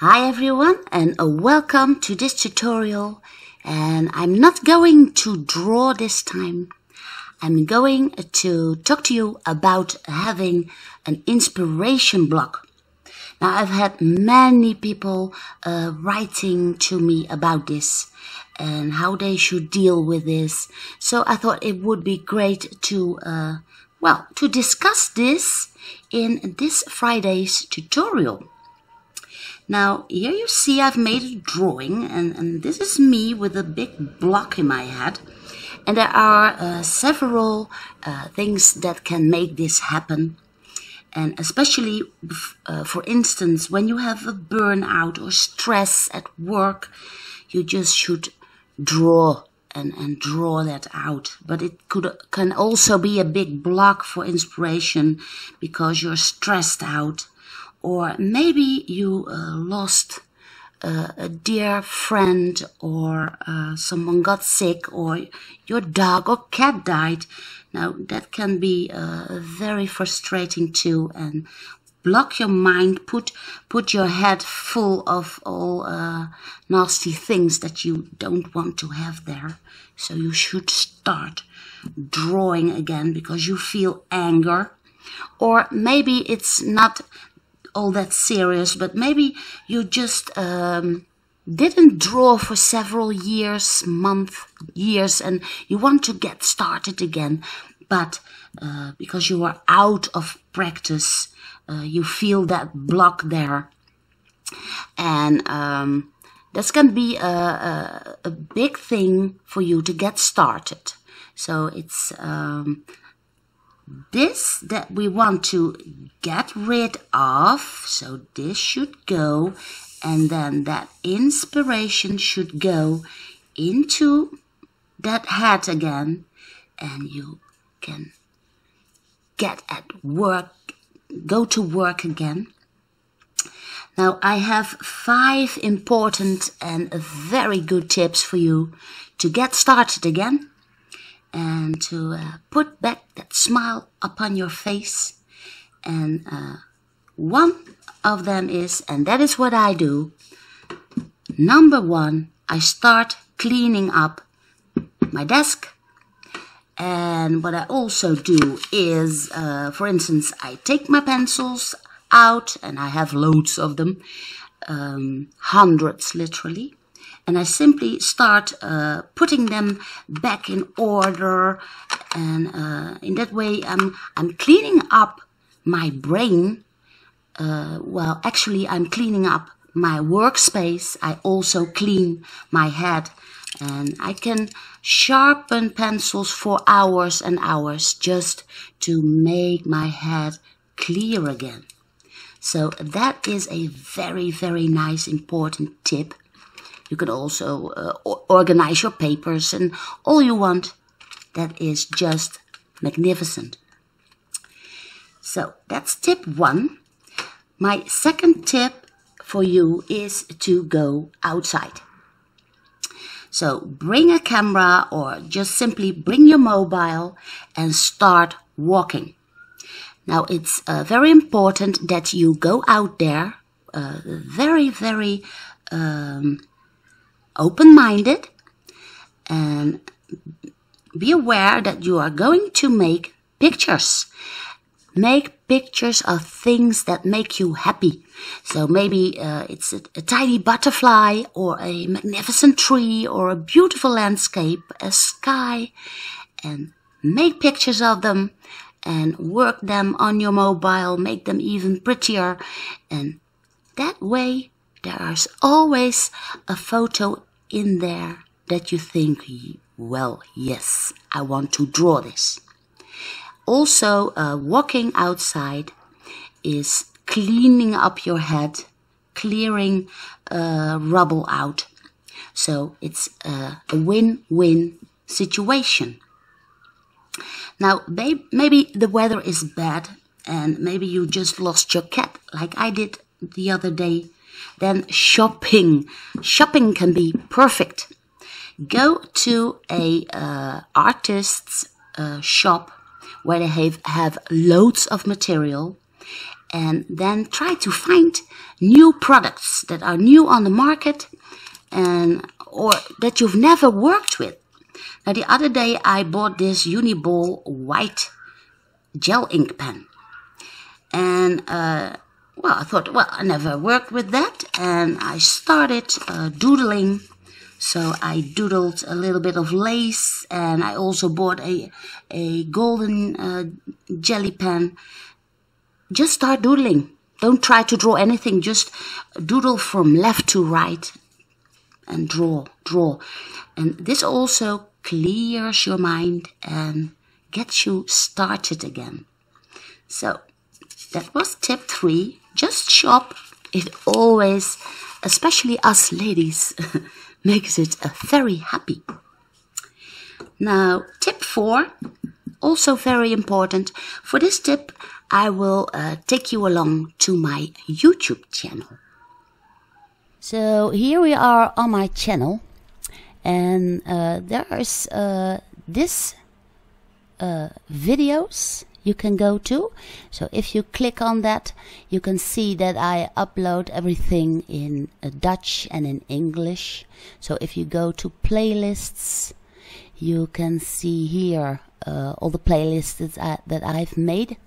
Hi everyone, and welcome to this tutorial. And I'm not going to draw this time. I'm going to talk to you about having an inspiration block. Now, I've had many people writing to me about this and how they should deal with this. So I thought it would be great to discuss this in this Friday's tutorial. Now, here you see I've made a drawing, and this is me with a big block in my head. And there are several things that can make this happen. And especially, for instance, when you have a burnout or stress at work, you just should draw and draw that out. But it can also be a big block for inspiration because you're stressed out. Or maybe you lost a dear friend, or someone got sick, or your dog or cat died. Now that can be very frustrating too, and block your mind, put your head full of all nasty things that you don't want to have there. So you should start drawing again because you feel anger. Or maybe it's not all that serious, but maybe you just didn't draw for several years, years, and you want to get started again, but because you are out of practice, you feel that block there, and that's going to be a big thing for you to get started. So it's this that we want to get rid of, so this should go, and then that inspiration should go into that head again, and you can get at work, go to work again. Now I have 5 important and very good tips for you to get started again, and to put back that smile upon your face. And one of them is, and that is what I do, number 1, I start cleaning up my desk. And what I also do is, for instance, I take my pencils out, and I have loads of them, hundreds literally. And I simply start putting them back in order, and in that way I'm cleaning up my brain. Well, actually I'm cleaning up my workspace. I also clean my head, and I can sharpen pencils for hours and hours just to make my head clear again. So that is a very, very nice, important tip. You can also organize your papers and all you want. That is just magnificent. So that's tip 1. My second tip for you is to go outside. So bring a camera, or just simply bring your mobile and start walking. Now it's very important that you go out there very, very open-minded, and be aware that you are going to make pictures. Make pictures of things that make you happy. So maybe it's a tiny butterfly, or a magnificent tree, or a beautiful landscape, a sky, and make pictures of them and work them on your mobile, make them even prettier, and that way there is always a photo in there that you think, well, yes, I want to draw this. Also, walking outside is cleaning up your head, clearing rubble out. So it's a win-win situation. Now, maybe the weather is bad, and maybe you just lost your cat, like I did the other day. Then shopping can be perfect. Go to a artist's shop where they have loads of material, and then try to find new products that are new on the market and or that you've never worked with. Now the other day I bought this Uniball white gel ink pen, and well, I thought, well, I never worked with that, and I started doodling. So I doodled a little bit of lace, and I also bought a golden jelly pen. Just start doodling. Don't try to draw anything, just doodle from left to right and draw. And this also clears your mind and gets you started again. So that was tip 3. Just shop. It always, especially us ladies, makes it very happy. Now tip 4, also very important. For this tip I will take you along to my YouTube channel. So here we are on my channel, and there's this videos you can go to. So if you click on that, you can see that I upload everything in Dutch and in English. So if you go to playlists, you can see here all the playlists that I've made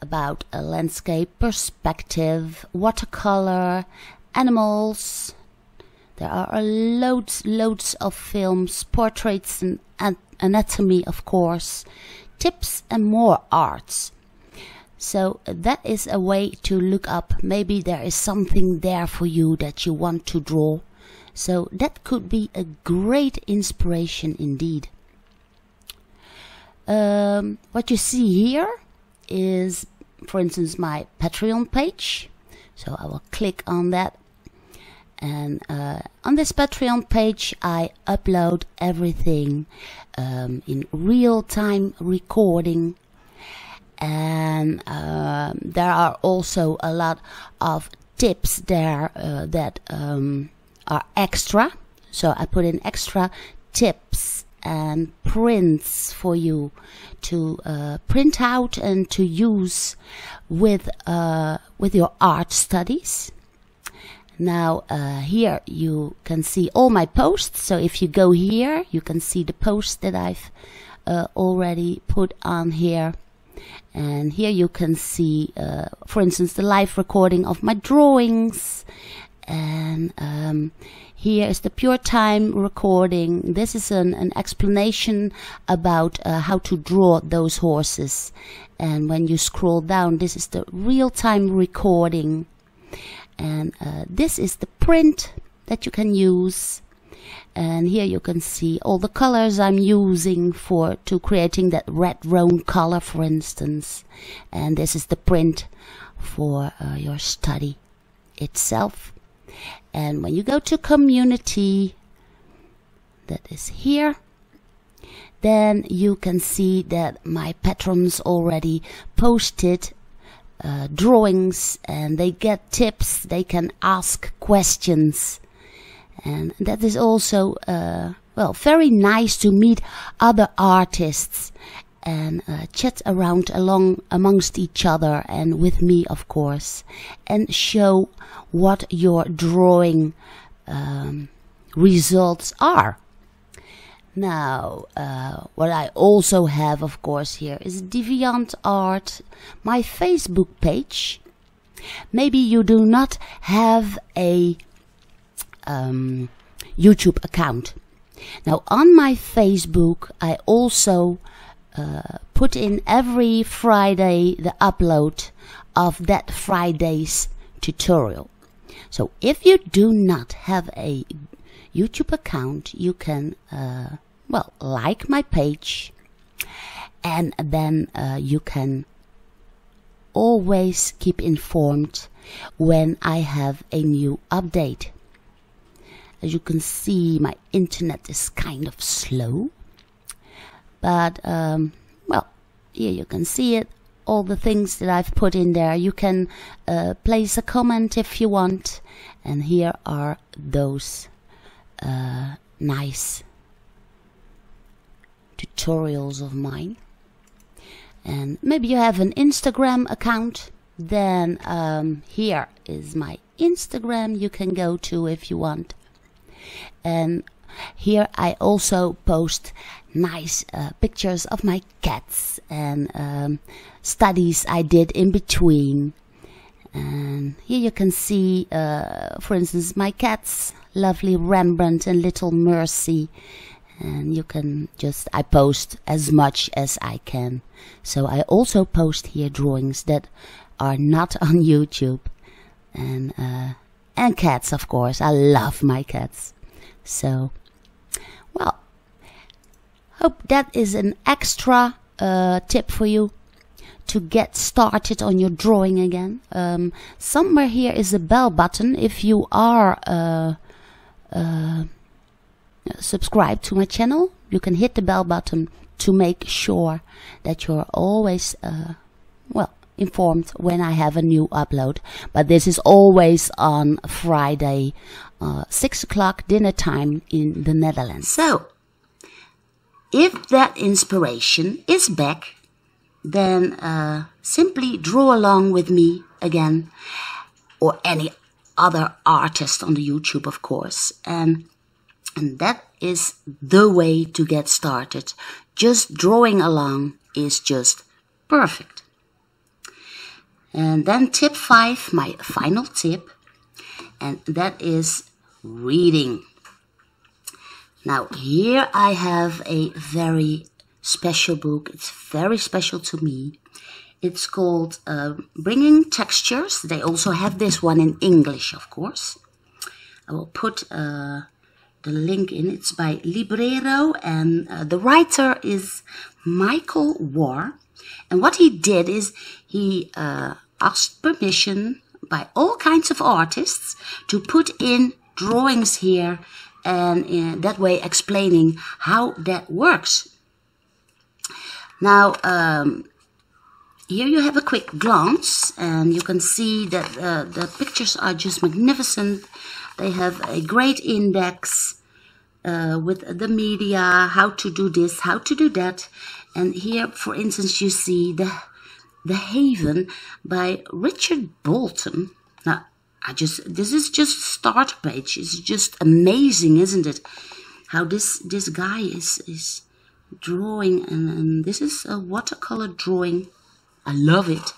about a landscape, perspective, watercolor, animals. There are loads of films, portraits and anatomy, of course, tips and more arts. So that is a way to look up. Maybe there is something there for you that you want to draw. So that could be a great inspiration indeed. What you see here is, for instance, my Patreon page. So I will click on that. And on this Patreon page I upload everything in real-time recording, and there are also a lot of tips there that are extra. So I put in extra tips and prints for you to print out and to use with your art studies. Now here you can see all my posts. So if you go here, you can see the posts that I've already put on here. And here you can see, for instance, the live recording of my drawings. And here is the pure time recording. This is an explanation about how to draw those horses. And when you scroll down, this is the real-time recording. And this is the print that you can use, and here you can see all the colors I'm using to creating that red roan color, for instance. And this is the print for your study itself. And when you go to community, that is here, then you can see that my patrons already posted drawings, and they get tips, they can ask questions, and that is also well, very nice to meet other artists and chat around amongst each other and with me, of course, and show what your drawing results are. Now, what I also have, of course, here is DeviantArt, my Facebook page. Maybe you do not have a YouTube account. Now, on my Facebook, I also put in every Friday the upload of that Friday's tutorial. So if you do not have a YouTube account, you can well, like my page, and then you can always keep informed when I have a new update. As you can see, my internet is kind of slow, but well, here you can see it, all the things that I've put in there. You can place a comment if you want, and here are those nice tutorials of mine. And maybe you have an Instagram account. Then here is my Instagram you can go to if you want. And here I also post nice pictures of my cats and studies I did in between. And here you can see, for instance, my cats, lovely Rembrandt and Little Mercy. And you can just, I post as much as I can. So I also post here drawings that are not on YouTube. And cats, of course. I love my cats. So, well, hope that is an extra tip for you to get started on your drawing again. Somewhere here is a bell button if you are subscribed to my channel. You can hit the bell button to make sure that you're always informed when I have a new upload. But this is always on Friday, 6 o'clock dinner time in the Netherlands. So, if that inspiration is back, then simply draw along with me again, or any other artist on the YouTube, of course. And that is the way to get started. Just drawing along is just perfect. And then tip 5, my final tip, and that is reading. Now here I have a very special book. It's very special to me. It's called Bringing Textures. They also have this one in English, of course. I will put the link in. It's by Librero, and the writer is Michael Warr. And what he did is he asked permission by all kinds of artists to put in drawings here, and that way explaining how that works. Now, here you have a quick glance, and you can see that the pictures are just magnificent. They have a great index with the media, how to do this, how to do that. And here, for instance, you see The Haven by Richard Bolton. Now, this is just start page. It's just amazing, isn't it? How this guy is drawing, and this is a watercolor drawing. I love it.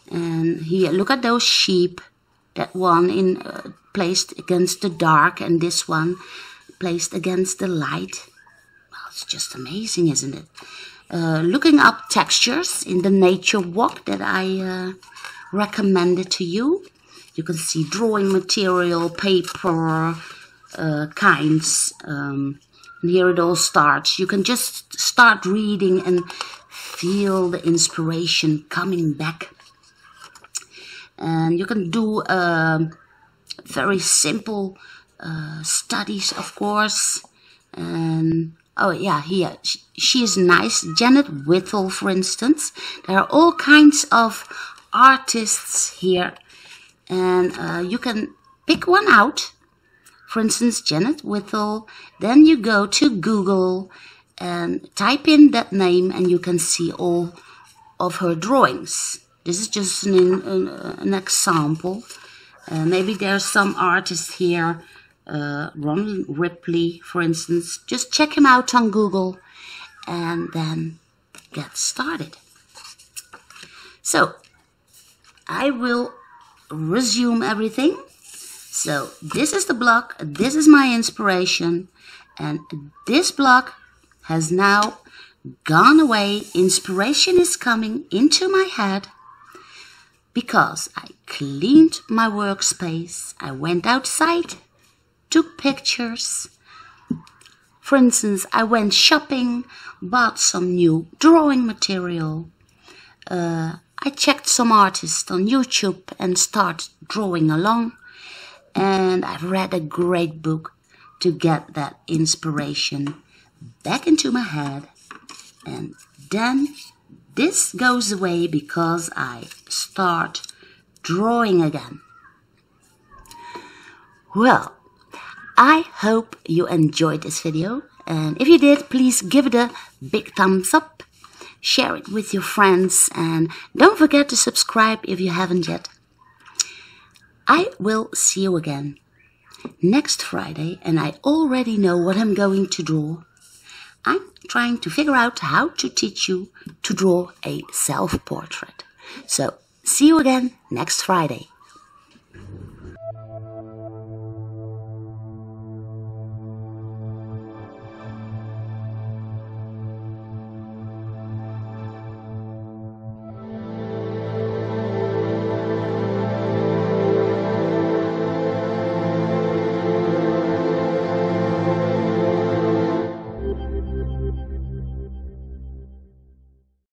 And here, look at those sheep. That one placed against the dark, and this one placed against the light. Well, it's just amazing, isn't it? Looking up textures in the nature walk that I recommended to you. You can see drawing material, paper, kinds. And here it all starts. You can just start reading and feel the inspiration coming back. And you can do very simple studies, of course. And oh yeah, here she is nice. Janet Whittle, for instance. There are all kinds of artists here, and you can pick one out. For instance, Janet Whittle. Then you go to Google and type in that name, and you can see all of her drawings. This is just an example. Maybe there's some artist here, Ron Ripley, for instance. Just check him out on Google and then get started. So, I will resume everything. So, this is the block, this is my inspiration, and this block has now gone away. Inspiration is coming into my head because I cleaned my workspace. I went outside, took pictures. For instance, I went shopping, bought some new drawing material. I checked some artists on YouTube and started drawing along. And I've read a great book to get that inspiration back into my head. And then this goes away because I start drawing again. Well, I hope you enjoyed this video. And if you did, please give it a big thumbs up. share it with your friends, and don't forget to subscribe if you haven't yet. I will see you again next Friday, and I already know what I'm going to draw. I'm trying to figure out how to teach you to draw a self-portrait. So, see you again next Friday.